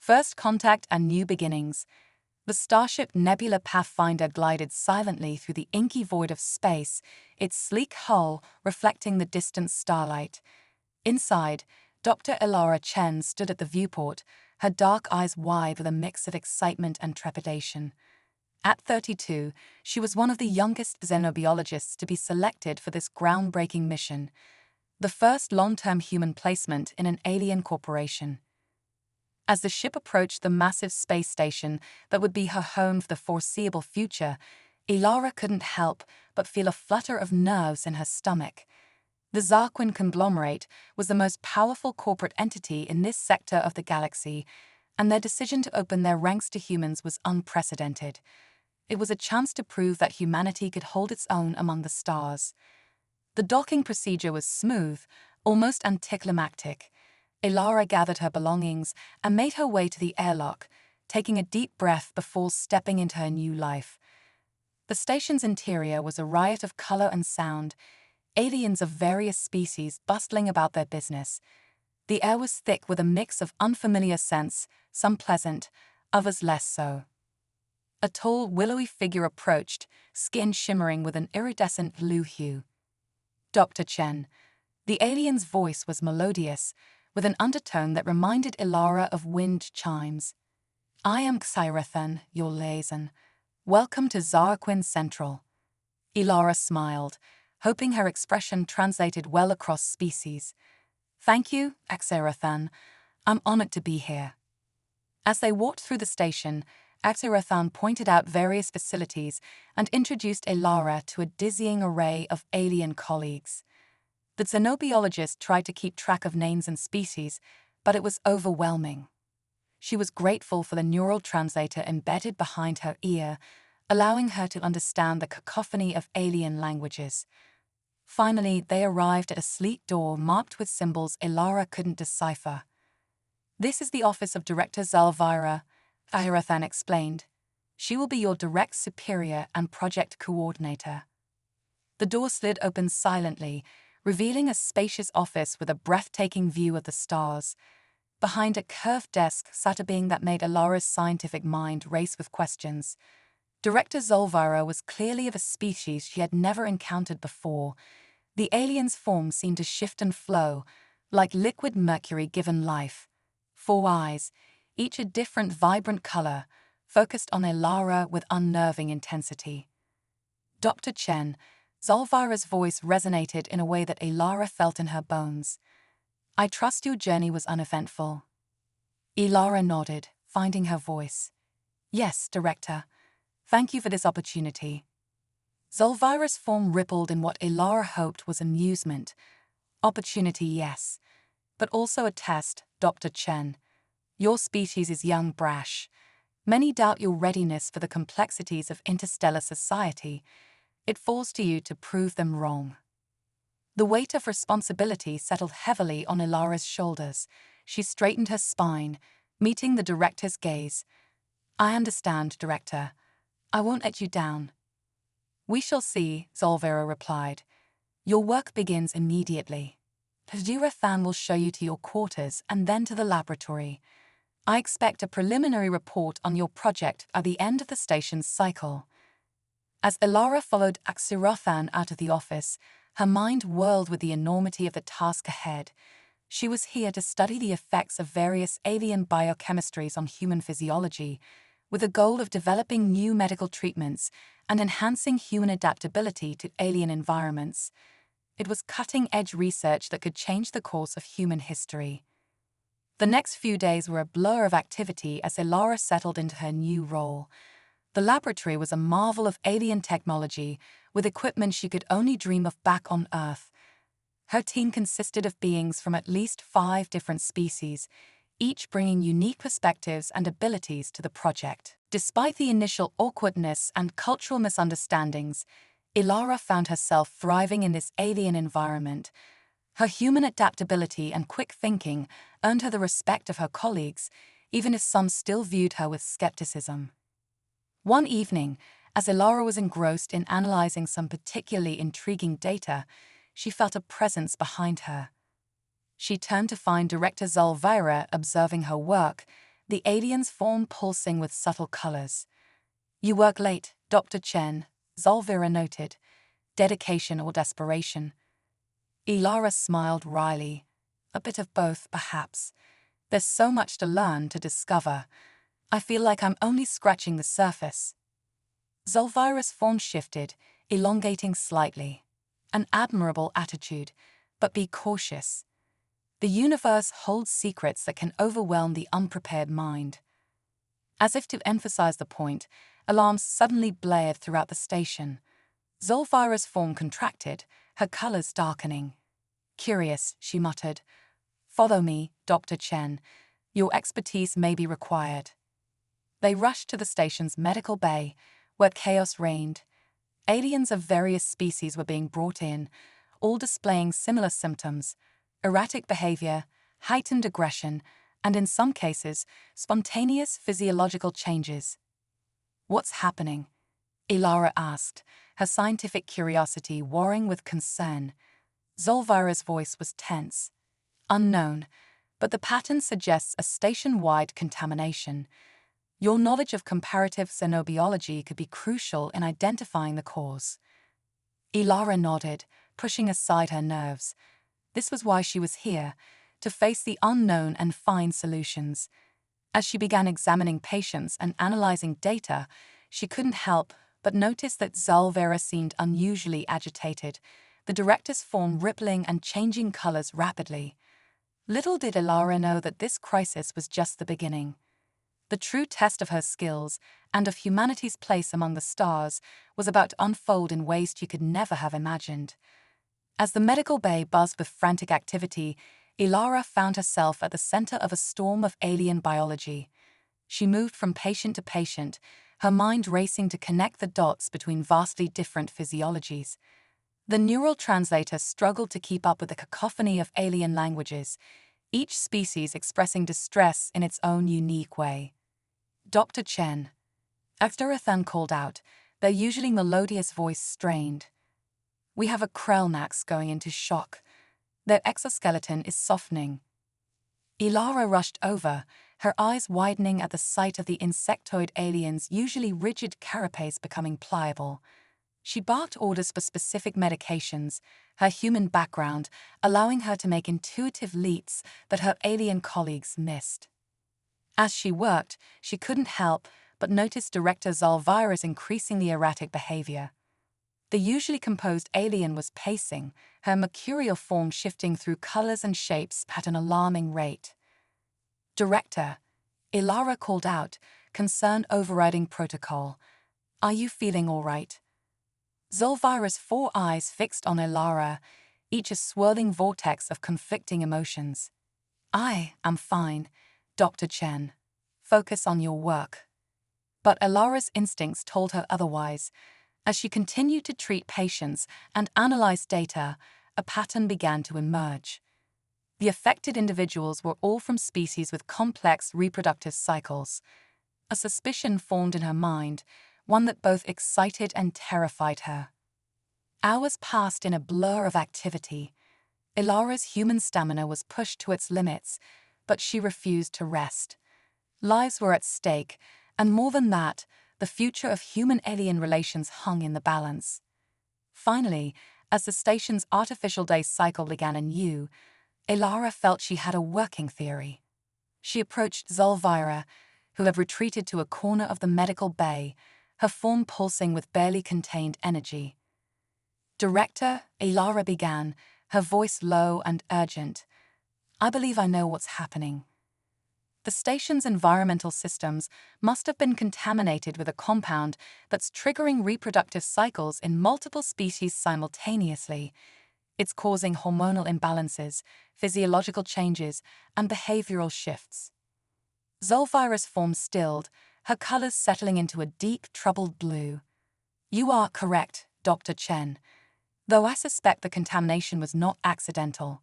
First contact and new beginnings. The starship Nebula Pathfinder glided silently through the inky void of space, its sleek hull reflecting the distant starlight. Inside, Dr. Elara Chen stood at the viewport, her dark eyes wide with a mix of excitement and trepidation. At 32, she was one of the youngest xenobiologists to be selected for this groundbreaking mission, the first long-term human placement in an alien corporation. As the ship approached the massive space station that would be her home for the foreseeable future, Elara couldn't help but feel a flutter of nerves in her stomach. The Zarquin conglomerate was the most powerful corporate entity in this sector of the galaxy, and their decision to open their ranks to humans was unprecedented. It was a chance to prove that humanity could hold its own among the stars. The docking procedure was smooth, almost anticlimactic. Elara gathered her belongings and made her way to the airlock, taking a deep breath before stepping into her new life. The station's interior was a riot of color and sound, aliens of various species bustling about their business. The air was thick with a mix of unfamiliar scents, some pleasant, others less so. A tall, willowy figure approached, skin shimmering with an iridescent blue hue. Dr. Chen. The alien's voice was melodious, with an undertone that reminded Elara of wind chimes. I am Xyrathan, your liaison. Welcome to Zarquin Central. Elara smiled, hoping her expression translated well across species. Thank you, Xyrathan. I'm honored to be here. As they walked through the station, Xyrathan pointed out various facilities and introduced Elara to a dizzying array of alien colleagues. The xenobiologist tried to keep track of names and species, but it was overwhelming. She was grateful for the neural translator embedded behind her ear, allowing her to understand the cacophony of alien languages. Finally, they arrived at a sleek door marked with symbols Elara couldn't decipher. This is the office of Director Zalvira, Xyrathan explained. She will be your direct superior and project coordinator. The door slid open silently, revealing a spacious office with a breathtaking view of the stars. Behind a curved desk sat a being that made Elara's scientific mind race with questions. Director Zolvira was clearly of a species she had never encountered before. The alien's form seemed to shift and flow, like liquid mercury given life. 4 eyes, each a different vibrant color, focused on Elara with unnerving intensity. Dr. Chen. Zolvira's voice resonated in a way that Elara felt in her bones. I trust your journey was uneventful. Elara nodded, finding her voice. Yes, Director. Thank you for this opportunity. Zolvira's form rippled in what Elara hoped was amusement. Opportunity, yes. But also a test, Dr. Chen. Your species is young brash. Many doubt your readiness for the complexities of interstellar society. It falls to you to prove them wrong. The weight of responsibility settled heavily on Elara's shoulders. She straightened her spine, meeting the director's gaze. I understand, Director. I won't let you down. We shall see, Zolvira replied. Your work begins immediately. Xyrathan will show you to your quarters and then to the laboratory. I expect a preliminary report on your project at the end of the station's cycle. As Elara followed Xyrathan out of the office, her mind whirled with the enormity of the task ahead. She was here to study the effects of various alien biochemistries on human physiology, with the goal of developing new medical treatments and enhancing human adaptability to alien environments. It was cutting-edge research that could change the course of human history. The next few days were a blur of activity as Elara settled into her new role. The laboratory was a marvel of alien technology, with equipment she could only dream of back on Earth. Her team consisted of beings from at least 5 different species, each bringing unique perspectives and abilities to the project. Despite the initial awkwardness and cultural misunderstandings, Elara found herself thriving in this alien environment. Her human adaptability and quick thinking earned her the respect of her colleagues, even if some still viewed her with skepticism. One evening, as Elara was engrossed in analyzing some particularly intriguing data, she felt a presence behind her. She turned to find Director Zolvira observing her work, the alien's form pulsing with subtle colors. "You work late, Dr. Chen," Zulvira noted. "Dedication or desperation?" Ilara smiled wryly. "A bit of both, perhaps. There's so much to learn, to discover. I feel like I'm only scratching the surface." Zulvira's form shifted, elongating slightly. "An admirable attitude, but be cautious. The universe holds secrets that can overwhelm the unprepared mind." As if to emphasize the point, alarms suddenly blared throughout the station. Zulfira's form contracted, her colors darkening. "Curious," she muttered. "Follow me, Dr. Chen. Your expertise may be required." They rushed to the station's medical bay, where chaos reigned. Aliens of various species were being brought in, all displaying similar symptoms: erratic behavior, heightened aggression, and in some cases, spontaneous physiological changes. "What's happening?" Ilara asked, her scientific curiosity warring with concern. Zulvira's voice was tense. "Unknown, but the pattern suggests a station-wide contamination. Your knowledge of comparative xenobiology could be crucial in identifying the cause." Ilara nodded, pushing aside her nerves. This was why she was here, to face the unknown and find solutions. As she began examining patients and analyzing data, she couldn't help but notice that Zulvira seemed unusually agitated, the director's form rippling and changing colors rapidly. Little did Ilara know that this crisis was just the beginning. The true test of her skills and of humanity's place among the stars was about to unfold in ways she could never have imagined. As the medical bay buzzed with frantic activity, Ilara found herself at the center of a storm of alien biology. She moved from patient to patient, her mind racing to connect the dots between vastly different physiologies. The neural translator struggled to keep up with the cacophony of alien languages, each species expressing distress in its own unique way. "Dr. Chen," Ekterathan called out, their usually melodious voice strained. "We have a Krellnax going into shock. Their exoskeleton is softening." Ilara rushed over, her eyes widening at the sight of the insectoid alien's usually rigid carapace becoming pliable. She barked orders for specific medications, her human background allowing her to make intuitive leaps that her alien colleagues missed. As she worked, she couldn't help but notice Director Zulvira's increasingly erratic behavior. The usually composed alien was pacing, her mercurial form shifting through colors and shapes at an alarming rate. "Director," Ilara called out, concern overriding protocol. "Are you feeling all right?" Zulvira's 4 eyes fixed on Ilara, each a swirling vortex of conflicting emotions. "I am fine, Dr. Chen. Focus on your work." But Ilara's instincts told her otherwise. As she continued to treat patients and analyze data, a pattern began to emerge. The affected individuals were all from species with complex reproductive cycles. A suspicion formed in her mind, one that both excited and terrified her. Hours passed in a blur of activity. Ilara's human stamina was pushed to its limits, but she refused to rest. Lives were at stake, and more than that, the future of human-alien relations hung in the balance. Finally, as the station's artificial day cycle began anew, Ilara felt she had a working theory. She approached Zulvira, who had retreated to a corner of the medical bay, her form pulsing with barely contained energy. "Director," Ilara began, her voice low and urgent, "I believe I know what's happening. The station's environmental systems must have been contaminated with a compound that's triggering reproductive cycles in multiple species simultaneously. It's causing hormonal imbalances, physiological changes, and behavioral shifts." Zulfira's form stilled, her colors settling into a deep, troubled blue. "You are correct, Dr. Chen, though I suspect the contamination was not accidental."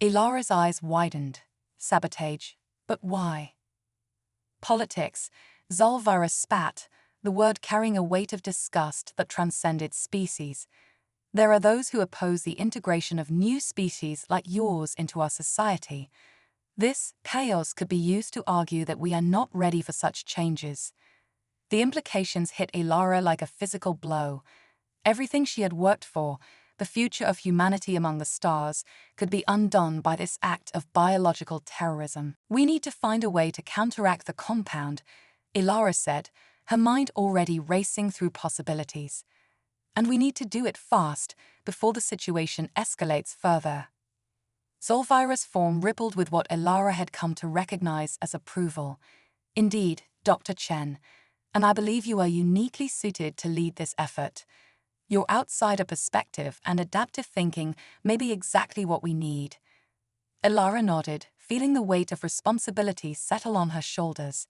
Ilara's eyes widened. "Sabotage. But why?" "Politics," Zulvira spat, the word carrying a weight of disgust that transcended species. "There are those who oppose the integration of new species like yours into our society. This chaos could be used to argue that we are not ready for such changes. The implications hit Ilara like a physical blow. Everything she had worked for, the future of humanity among the stars, could be undone by this act of biological terrorism. We need to find a way to counteract the compound, Ilara said, her mind already racing through possibilities. And we need to do it fast, before the situation escalates further. Zolvira's form rippled with what Ilara had come to recognize as approval. Indeed, Dr. Chen, and I believe you are uniquely suited to lead this effort. Your outsider perspective and adaptive thinking may be exactly what we need. Ilara nodded, feeling the weight of responsibility settle on her shoulders.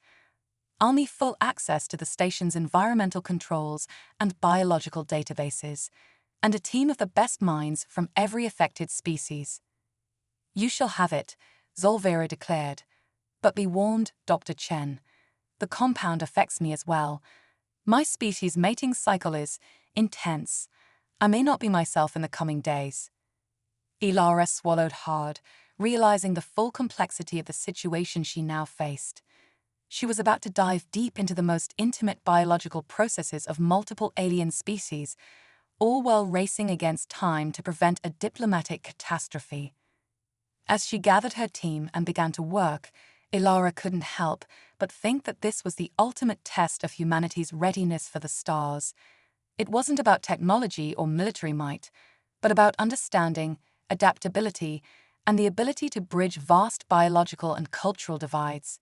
I'll need full access to the station's environmental controls and biological databases, and a team of the best minds from every affected species. You shall have it, Zolvira declared. But be warned, Dr. Chen. The compound affects me as well. My species' mating cycle is intense. I may not be myself in the coming days. Ilara swallowed hard, realizing the full complexity of the situation she now faced. She was about to dive deep into the most intimate biological processes of multiple alien species, all while racing against time to prevent a diplomatic catastrophe. As she gathered her team and began to work, Ilara couldn't help but think that this was the ultimate test of humanity's readiness for the stars. It wasn't about technology or military might, but about understanding, adaptability, and the ability to bridge vast biological and cultural divides.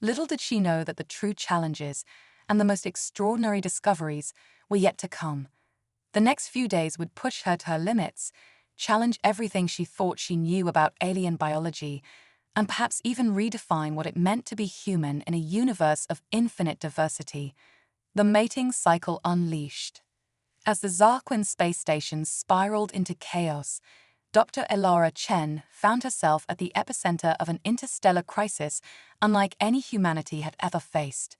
Little did she know that the true challenges and the most extraordinary discoveries were yet to come. The next few days would push her to her limits, challenge everything she thought she knew about alien biology, and perhaps even redefine what it meant to be human in a universe of infinite diversity. The mating cycle unleashed. As the Zarquin space station spiraled into chaos, Dr. Ilara Chen found herself at the epicenter of an interstellar crisis unlike any humanity had ever faced.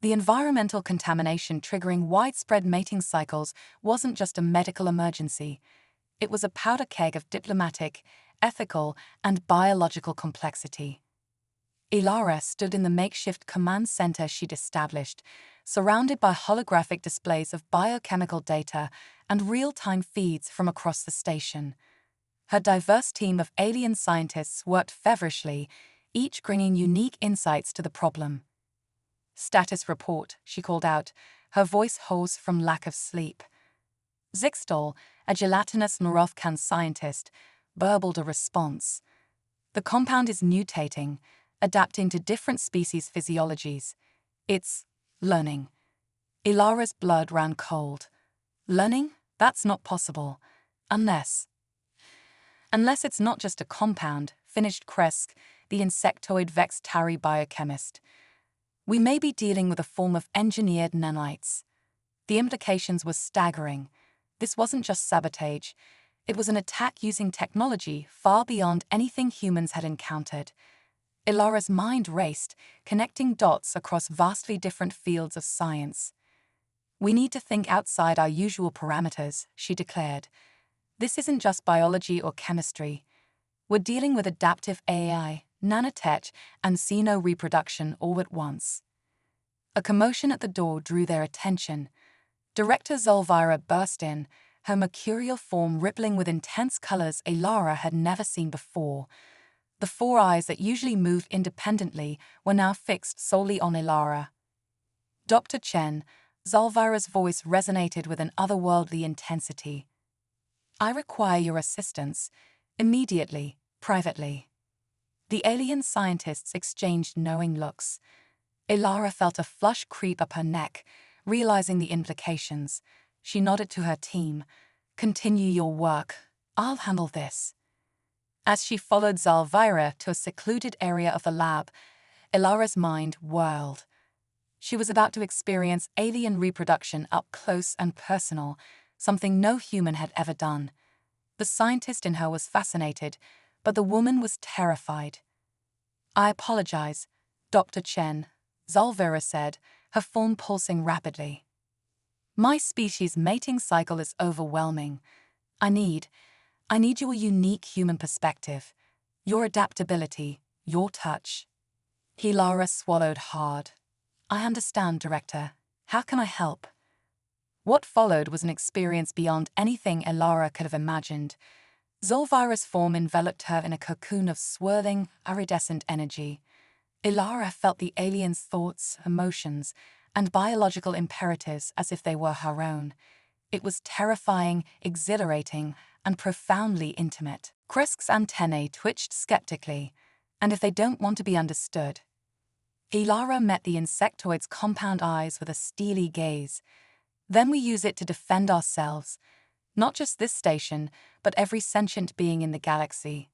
The environmental contamination triggering widespread mating cycles wasn't just a medical emergency. It was a powder keg of diplomatic, ethical, and biological complexity. Ilara stood in the makeshift command center she'd established, surrounded by holographic displays of biochemical data and real-time feeds from across the station. Her diverse team of alien scientists worked feverishly, each bringing unique insights to the problem. "Status report," she called out, her voice hoarse from lack of sleep. Zixtol, a gelatinous Morovkan scientist, burbled a response. "The compound is mutating, adapting to different species' physiologies. It's learning." Ilara's blood ran cold. Learning? That's not possible. Unless it's not just a compound, finished Kresk, the insectoid Vextari biochemist. We may be dealing with a form of engineered nanites. The implications were staggering. This wasn't just sabotage. It was an attack using technology far beyond anything humans had encountered. Ilara's mind raced, connecting dots across vastly different fields of science. "We need to think outside our usual parameters," she declared. "This isn't just biology or chemistry. We're dealing with adaptive AI, nanotech, and xeno-reproduction all at once." A commotion at the door drew their attention. Director Zolvira burst in, her mercurial form rippling with intense colors Ilara had never seen before. The four eyes that usually moved independently were now fixed solely on Ilara. "Dr. Chen," Zolvira's voice resonated with an otherworldly intensity. "I require your assistance, immediately, privately." The alien scientists exchanged knowing looks. Ilara felt a flush creep up her neck, realizing the implications. She nodded to her team. "Continue your work. I'll handle this." As she followed Zolvira to a secluded area of the lab, Ilara's mind whirled. She was about to experience alien reproduction up close and personal, something no human had ever done. The scientist in her was fascinated, but the woman was terrified. "I apologize, Dr. Chen," Zolvira said, her form pulsing rapidly. "My species' mating cycle is overwhelming. I need your unique human perspective, your adaptability, Your touch. Elara swallowed hard. I understand, Director. How can I help? What followed was an experience beyond anything Elara could have imagined. Zulvira's form enveloped her in a cocoon of swirling, iridescent energy. Elara felt the alien's thoughts, emotions, and biological imperatives as if they were her own. It was terrifying, exhilarating, and profoundly intimate. Kresk's antennae twitched skeptically, and if they don't want to be understood. Elara met the insectoid's compound eyes with a steely gaze. Then we use it to defend ourselves, not just this station, but every sentient being in the galaxy.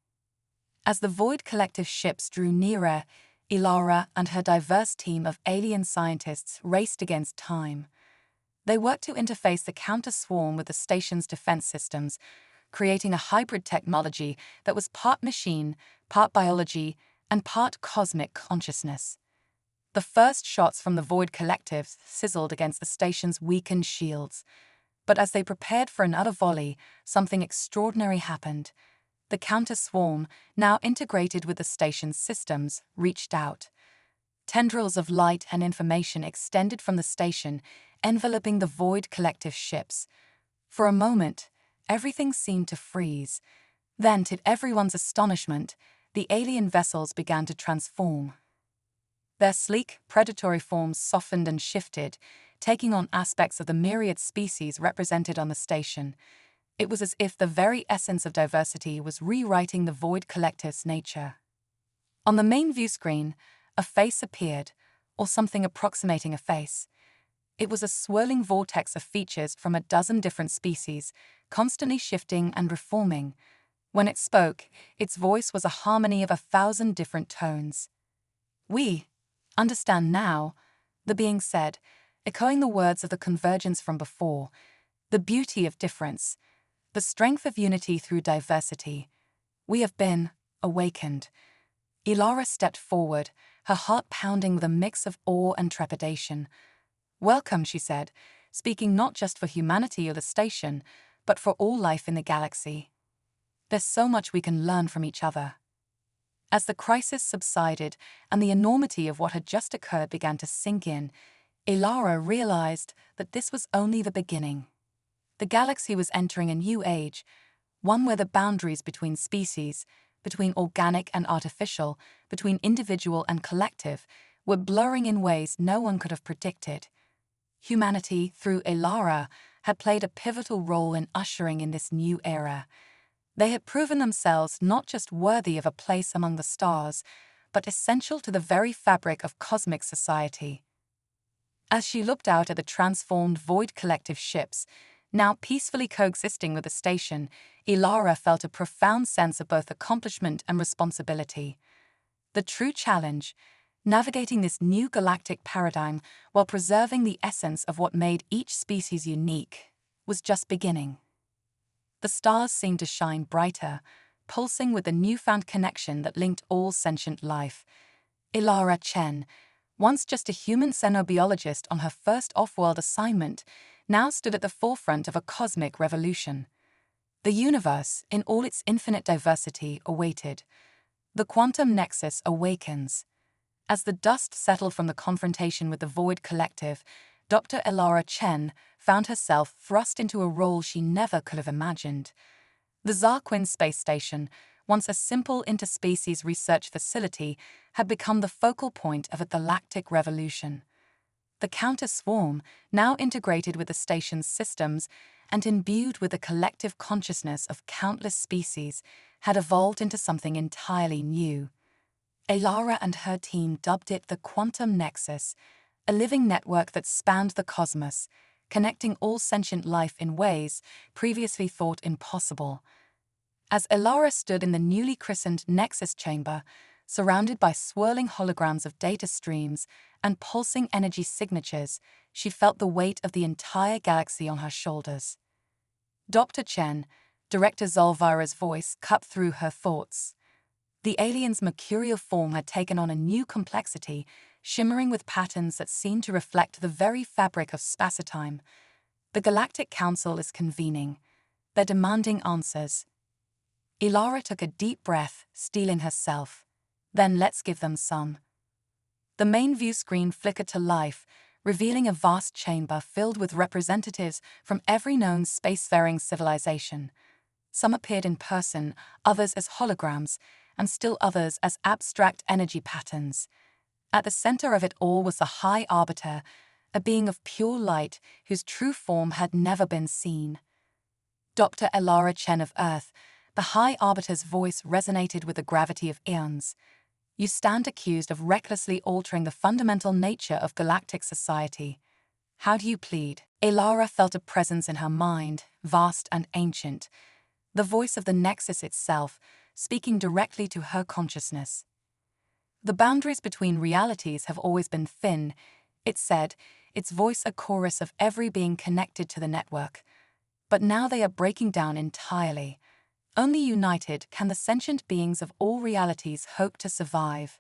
As the Void Collective ships drew nearer, Elara and her diverse team of alien scientists raced against time. They worked to interface the counter-swarm with the station's defense systems, creating a hybrid technology that was part machine, part biology, and part cosmic consciousness. The first shots from the Void Collective sizzled against the station's weakened shields. But as they prepared for another volley, something extraordinary happened. The counter-swarm, now integrated with the station's systems, reached out. Tendrils of light and information extended from the station, enveloping the Void Collective ships. For a moment, everything seemed to freeze. Then, to everyone's astonishment, the alien vessels began to transform. Their sleek, predatory forms softened and shifted, taking on aspects of the myriad species represented on the station. It was as if the very essence of diversity was rewriting the Void Collective's nature. On the main view screen, a face appeared, or something approximating a face. It was a swirling vortex of features from a dozen different species, constantly shifting and reforming. When it spoke, its voice was a harmony of 1,000 different tones. "We understand now," the being said, echoing the words of the convergence from before. "The beauty of difference, the strength of unity through diversity. We have been awakened." Elara stepped forward, her heart pounding with a mix of awe and trepidation. "Welcome," she said, speaking not just for humanity or the station, but for all life in the galaxy. "There's so much we can learn from each other." As the crisis subsided and the enormity of what had just occurred began to sink in, Elara realized that this was only the beginning. The galaxy was entering a new age, one where the boundaries between species, between organic and artificial, between individual and collective, were blurring in ways no one could have predicted. Humanity, through Elara, had played a pivotal role in ushering in this new era. They had proven themselves not just worthy of a place among the stars, but essential to the very fabric of cosmic society. As she looked out at the transformed Void Collective ships, now peacefully coexisting with the station, Elara felt a profound sense of both accomplishment and responsibility. The true challenge, navigating this new galactic paradigm while preserving the essence of what made each species unique, was just beginning. The stars seemed to shine brighter, pulsing with the newfound connection that linked all sentient life. Elara Chen, once just a human xenobiologist on her first off-world assignment, now stood at the forefront of a cosmic revolution. The universe, in all its infinite diversity, awaited. The quantum nexus awakens. As the dust settled from the confrontation with the Void Collective, Dr. Elara Chen found herself thrust into a role she never could have imagined. The Zarquin space station, once a simple interspecies research facility, had become the focal point of a galactic revolution. The counter-swarm, now integrated with the station's systems and imbued with the collective consciousness of countless species, had evolved into something entirely new. Elara and her team dubbed it the Quantum Nexus, a living network that spanned the cosmos, connecting all sentient life in ways previously thought impossible. As Elara stood in the newly christened Nexus Chamber, surrounded by swirling holograms of data streams and pulsing energy signatures, she felt the weight of the entire galaxy on her shoulders. Dr. Chen, Director Zulvira's voice cut through her thoughts. The alien's mercurial form had taken on a new complexity, shimmering with patterns that seemed to reflect the very fabric of spacetime. The Galactic Council is convening. They're demanding answers. Elara took a deep breath, steeling herself. Then let's give them some. The main view screen flickered to life, revealing a vast chamber filled with representatives from every known spacefaring civilization. Some appeared in person, others as holograms, and still others as abstract energy patterns. At the center of it all was the High Arbiter, a being of pure light whose true form had never been seen. Dr. Elara Chen of Earth, the High Arbiter's voice resonated with the gravity of eons. You stand accused of recklessly altering the fundamental nature of galactic society. How do you plead? Elara felt a presence in her mind, vast and ancient, the voice of the Nexus itself, speaking directly to her consciousness. The boundaries between realities have always been thin, it said, its voice a chorus of every being connected to the network. But now they are breaking down entirely. Only united can the sentient beings of all realities hope to survive.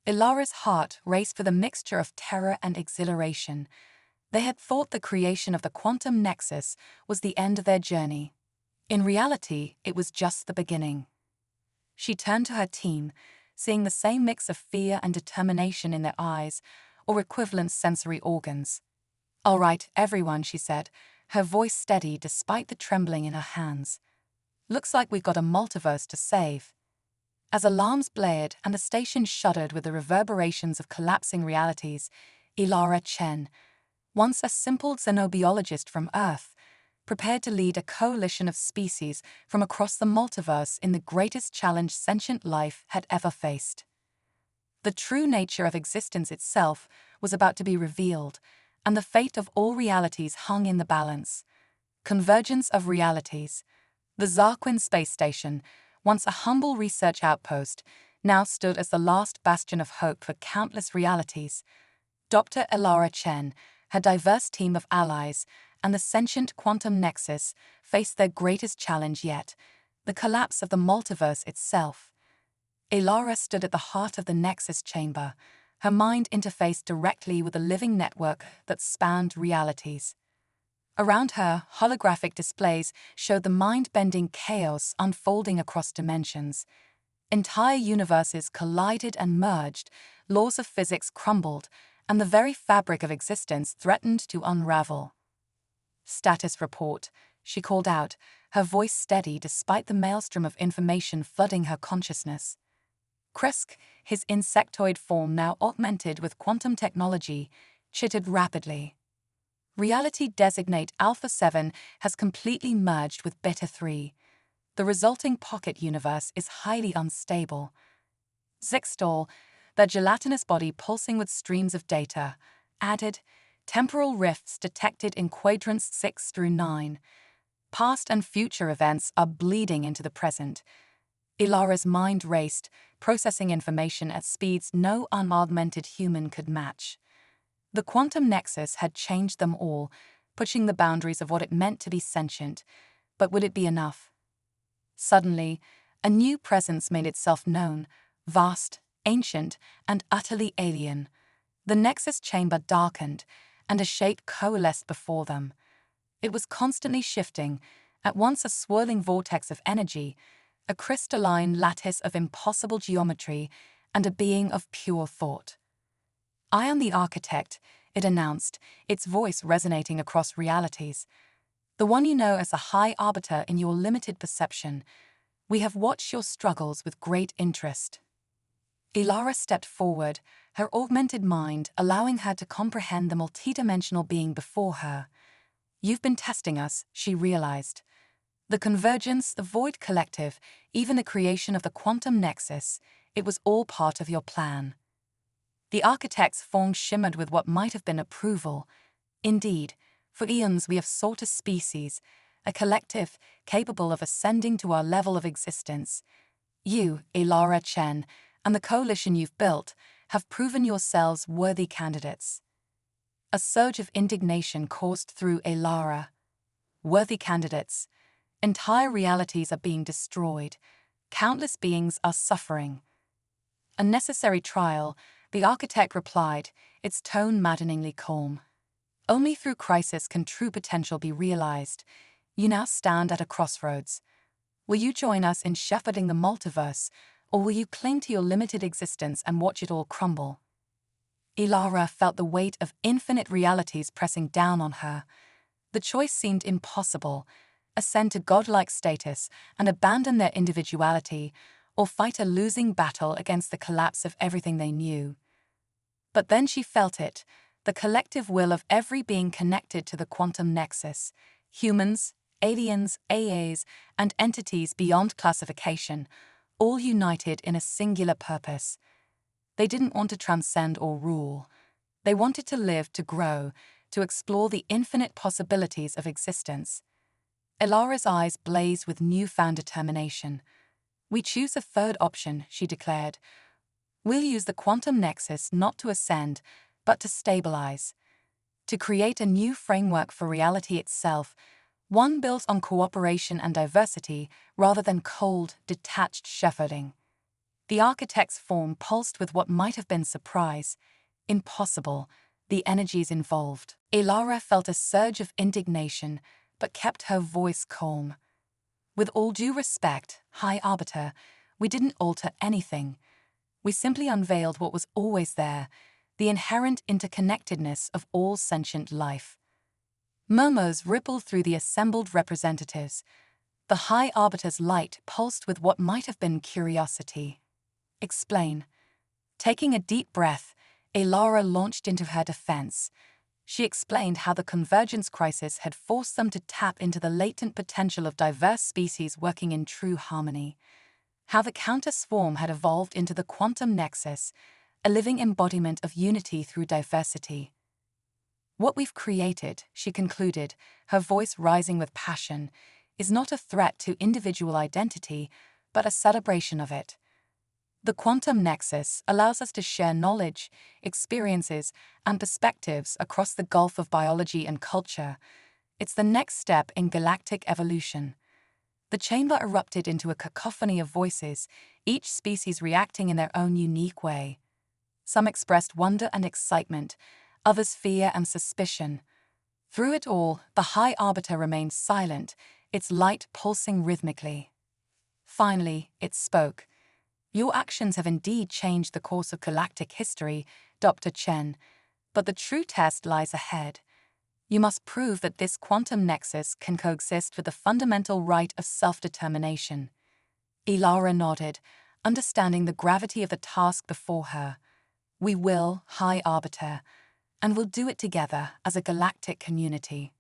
Ilara's heart raced with a mixture of terror and exhilaration. They had thought the creation of the quantum nexus was the end of their journey. In reality, it was just the beginning. She turned to her team, seeing the same mix of fear and determination in their eyes, or equivalent sensory organs. "All right, everyone," she said, her voice steady despite the trembling in her hands. "Looks like we've got a multiverse to save." As alarms blared and the station shuddered with the reverberations of collapsing realities, Elara Chen, once a simple xenobiologist from Earth, prepared to lead a coalition of species from across the multiverse in the greatest challenge sentient life had ever faced. The true nature of existence itself was about to be revealed, and the fate of all realities hung in the balance. Convergence of realities. The Zarquin space station, once a humble research outpost, now stood as the last bastion of hope for countless realities. Dr. Elara Chen, her diverse team of allies, and the sentient quantum nexus faced their greatest challenge yet, the collapse of the multiverse itself. Elara stood at the heart of the nexus chamber, her mind interfaced directly with a living network that spanned realities. Around her, holographic displays showed the mind-bending chaos unfolding across dimensions. Entire universes collided and merged, laws of physics crumbled, and the very fabric of existence threatened to unravel. "Status report," she called out, her voice steady despite the maelstrom of information flooding her consciousness. Kresk, his insectoid form now augmented with quantum technology, chittered rapidly. Reality designate Alpha 7 has completely merged with Beta 3. The resulting pocket universe is highly unstable. Zixtal, their gelatinous body pulsing with streams of data, added, temporal rifts detected in quadrants 6 through 9. Past and future events are bleeding into the present. Ilara's mind raced, processing information at speeds no unaugmented human could match. The quantum nexus had changed them all, pushing the boundaries of what it meant to be sentient. But would it be enough? Suddenly, a new presence made itself known, vast, ancient, and utterly alien. The nexus chamber darkened, and a shape coalesced before them. It was constantly shifting, at once a swirling vortex of energy, a crystalline lattice of impossible geometry, and a being of pure thought. "I am the architect," it announced, its voice resonating across realities. "The one you know as the High Arbiter in your limited perception. We have watched your struggles with great interest." Elara stepped forward, her augmented mind allowing her to comprehend the multidimensional being before her. "You've been testing us," she realized. "The convergence, the void collective, even the creation of the quantum nexus, it was all part of your plan." The architect's form shimmered with what might have been approval. "Indeed, for eons we have sought a species, a collective capable of ascending to our level of existence. You, Elara Chen, and the coalition you've built have proven yourselves worthy candidates." A surge of indignation coursed through Elara. Worthy candidates. Entire realities are being destroyed. Countless beings are suffering. "A necessary trial," the architect replied, its tone maddeningly calm. "Only through crisis can true potential be realized. You now stand at a crossroads. Will you join us in shepherding the multiverse, or will you cling to your limited existence and watch it all crumble? Ilara felt the weight of infinite realities pressing down on her. The choice seemed impossible: ascend to godlike status and abandon their individuality, or fight a losing battle against the collapse of everything they knew. But then she felt it, the collective will of every being connected to the quantum nexus: humans, aliens, AAs, and entities beyond classification, all united in a singular purpose. They didn't want to transcend or rule. They wanted to live, to grow, to explore the infinite possibilities of existence. Ilara's eyes blazed with newfound determination. "We choose a third option," she declared. "We'll use the quantum nexus not to ascend, but to stabilize, to create a new framework for reality itself, one built on cooperation and diversity rather than cold, detached shepherding." The architect's form pulsed with what might have been surprise. Impossible, the energies involved. Ilara felt a surge of indignation, but kept her voice calm. "With all due respect, High Arbiter, we didn't alter anything. We simply unveiled what was always there, the inherent interconnectedness of all sentient life." Murmurs rippled through the assembled representatives. The High Arbiter's light pulsed with what might have been curiosity. "Explain." Taking a deep breath, Ilara launched into her defense. She explained how the convergence crisis had forced them to tap into the latent potential of diverse species working in true harmony. How the counter-swarm had evolved into the quantum nexus, a living embodiment of unity through diversity. "What we've created," she concluded, her voice rising with passion, "is not a threat to individual identity, but a celebration of it. The quantum nexus allows us to share knowledge, experiences, and perspectives across the gulf of biology and culture. It's the next step in galactic evolution." The chamber erupted into a cacophony of voices, each species reacting in their own unique way. Some expressed wonder and excitement, others fear and suspicion. Through it all, the High Arbiter remained silent, its light pulsing rhythmically. Finally, it spoke. "Your actions have indeed changed the course of galactic history, Dr. Chen, but the true test lies ahead. You must prove that this quantum nexus can coexist with the fundamental right of self-determination." Ilara nodded, understanding the gravity of the task before her. "We will, High Arbiter, and we'll do it together as a galactic community."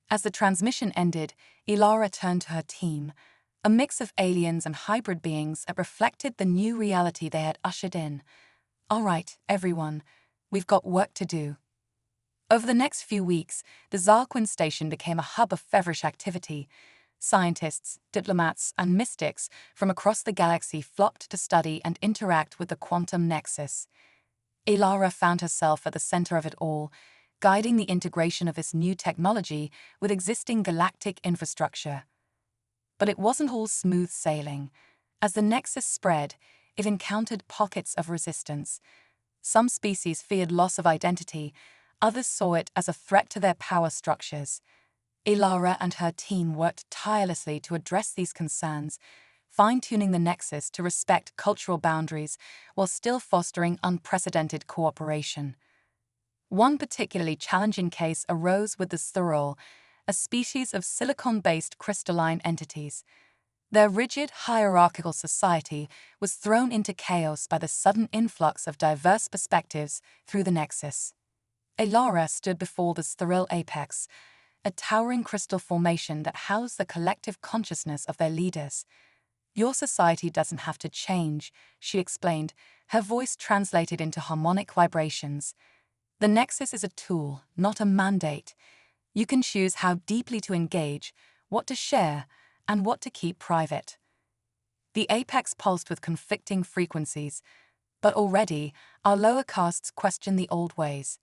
As the transmission ended, Ilara turned to her team, a mix of aliens and hybrid beings that reflected the new reality they had ushered in. "All right, everyone, we've got work to do." Over the next few weeks, the Zarquin station became a hub of feverish activity. Scientists, diplomats, and mystics from across the galaxy flocked to study and interact with the quantum nexus. Ilara found herself at the center of it all, guiding the integration of this new technology with existing galactic infrastructure. But it wasn't all smooth sailing. As the nexus spread, it encountered pockets of resistance. Some species feared loss of identity, others saw it as a threat to their power structures. Ilara and her team worked tirelessly to address these concerns, fine-tuning the nexus to respect cultural boundaries while still fostering unprecedented cooperation. One particularly challenging case arose with the Thurol, a species of silicon-based crystalline entities. Their rigid, hierarchical society was thrown into chaos by the sudden influx of diverse perspectives through the nexus. Ilara stood before the Thuril apex, a towering crystal formation that housed the collective consciousness of their leaders. "Your society doesn't have to change," she explained, her voice translated into harmonic vibrations. "The nexus is a tool, not a mandate. You can choose how deeply to engage, what to share, and what to keep private." The apex pulsed with conflicting frequencies, but already our lower castes question the old ways.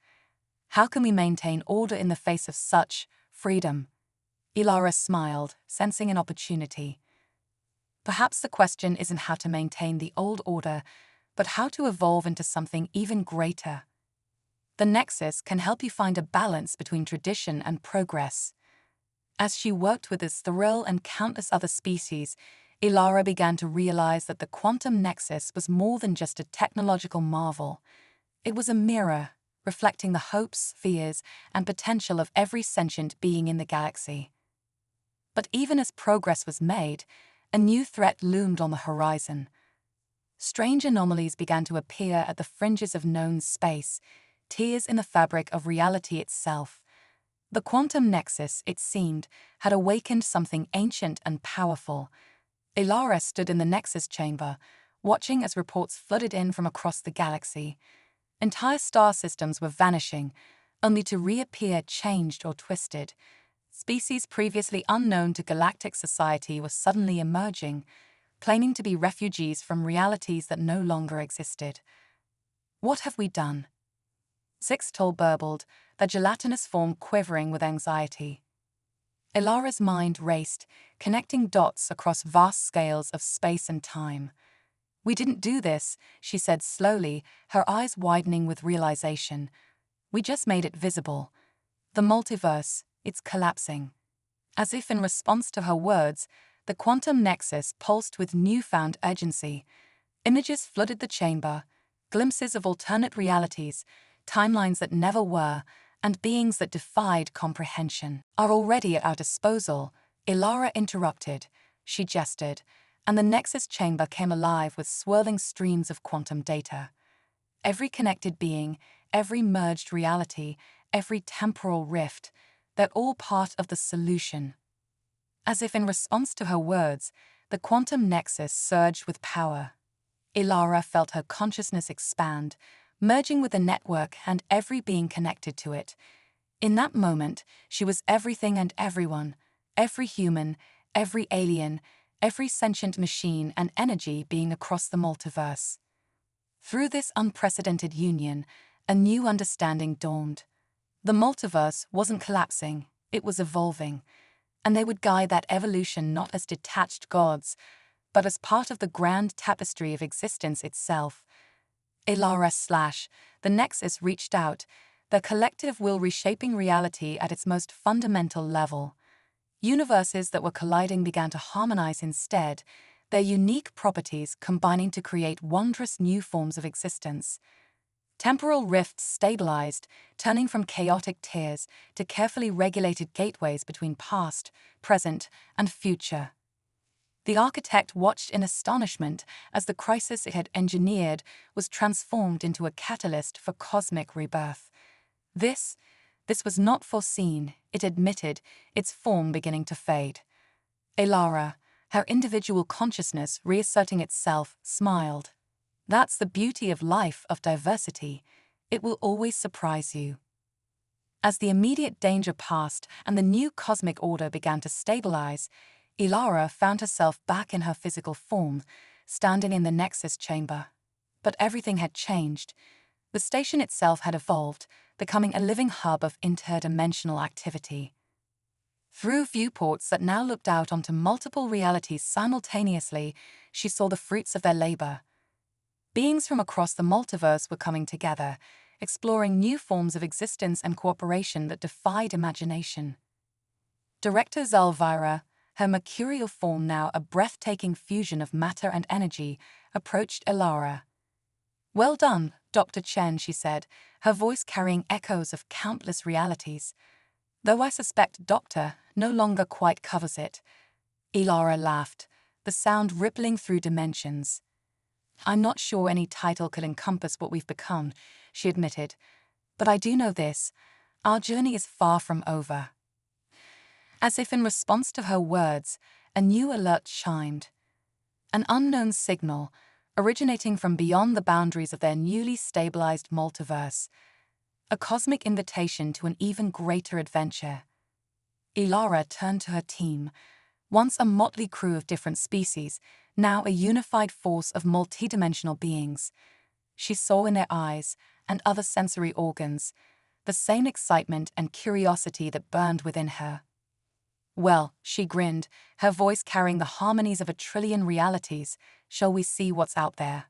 How can we maintain order in the face of such freedom? Ilara smiled, sensing an opportunity. Perhaps the question isn't how to maintain the old order, but how to evolve into something even greater. The Nexus can help you find a balance between tradition and progress. As she worked with this Thrill and countless other species, Ilara began to realize that the quantum nexus was more than just a technological marvel. It was a mirror, reflecting the hopes, fears, and potential of every sentient being in the galaxy. But even as progress was made, a new threat loomed on the horizon. Strange anomalies began to appear at the fringes of known space, tears in the fabric of reality itself. The quantum nexus, it seemed, had awakened something ancient and powerful. Ilara stood in the nexus chamber, watching as reports flooded in from across the galaxy. Entire star systems were vanishing, only to reappear changed or twisted. Species previously unknown to galactic society were suddenly emerging, claiming to be refugees from realities that no longer existed. "What have we done?" Sixtol burbled, their gelatinous form quivering with anxiety. Ilara's mind raced, connecting dots across vast scales of space and time. "We didn't do this," she said slowly, her eyes widening with realization. "We just made it visible. The multiverse, it's collapsing." As if in response to her words, the quantum nexus pulsed with newfound urgency. Images flooded the chamber, glimpses of alternate realities, timelines that never were, and beings that defied comprehension. "Are already at our disposal," Ilara interrupted. She gestured, and the nexus chamber came alive with swirling streams of quantum data. Every connected being, every merged reality, every temporal rift, they're all part of the solution. As if in response to her words, the quantum nexus surged with power. Ilara felt her consciousness expand, merging with the network and every being connected to it. In that moment, she was everything and everyone, every human, every alien, every sentient machine and energy being across the multiverse. Through this unprecedented union, a new understanding dawned. The multiverse wasn't collapsing, it was evolving, and they would guide that evolution not as detached gods, but as part of the grand tapestry of existence itself. Ilara / the Nexus reached out, their collective will reshaping reality at its most fundamental level. Universes that were colliding began to harmonize instead, their unique properties combining to create wondrous new forms of existence. Temporal rifts stabilized, turning from chaotic tears to carefully regulated gateways between past, present, and future. The architect watched in astonishment as the crisis it had engineered was transformed into a catalyst for cosmic rebirth. This was not foreseen, it admitted, its form beginning to fade. Ilara, her individual consciousness reasserting itself, smiled. "That's the beauty of life, of diversity. It will always surprise you." As the immediate danger passed and the new cosmic order began to stabilize, Ilara found herself back in her physical form, standing in the Nexus chamber. But everything had changed. The station itself had evolved, becoming a living hub of interdimensional activity. Through viewports that now looked out onto multiple realities simultaneously, she saw the fruits of their labor. Beings from across the multiverse were coming together, exploring new forms of existence and cooperation that defied imagination. Director Zalvira, her mercurial form now a breathtaking fusion of matter and energy, approached Ilara. "Well done, Dr. Chen," she said, her voice carrying echoes of countless realities. "Though I suspect Doctor no longer quite covers it." Ilara laughed, the sound rippling through dimensions. "I'm not sure any title could encompass what we've become," she admitted. "But I do know this, our journey is far from over." As if in response to her words, a new alert chimed. An unknown signal, originating from beyond the boundaries of their newly stabilized multiverse. A cosmic invitation to an even greater adventure. Ilara turned to her team, once a motley crew of different species, now a unified force of multidimensional beings. She saw in their eyes, and other sensory organs, the same excitement and curiosity that burned within her. "Well," she grinned, her voice carrying the harmonies of a trillion realities, "shall we see what's out there?"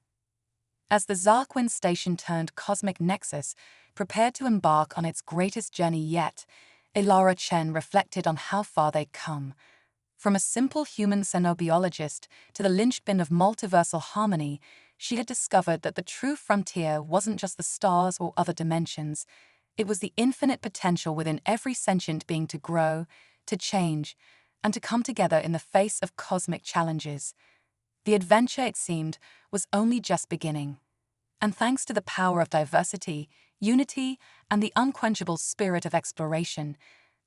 As the Zarquin station turned Cosmic Nexus, prepared to embark on its greatest journey yet, Ilara Chen reflected on how far they'd come. From a simple human xenobiologist to the linchpin of multiversal harmony, she had discovered that the true frontier wasn't just the stars or other dimensions. It was the infinite potential within every sentient being to grow, to change, and to come together in the face of cosmic challenges. The adventure, it seemed, was only just beginning. And thanks to the power of diversity, unity, and the unquenchable spirit of exploration,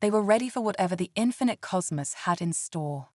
they were ready for whatever the infinite cosmos had in store.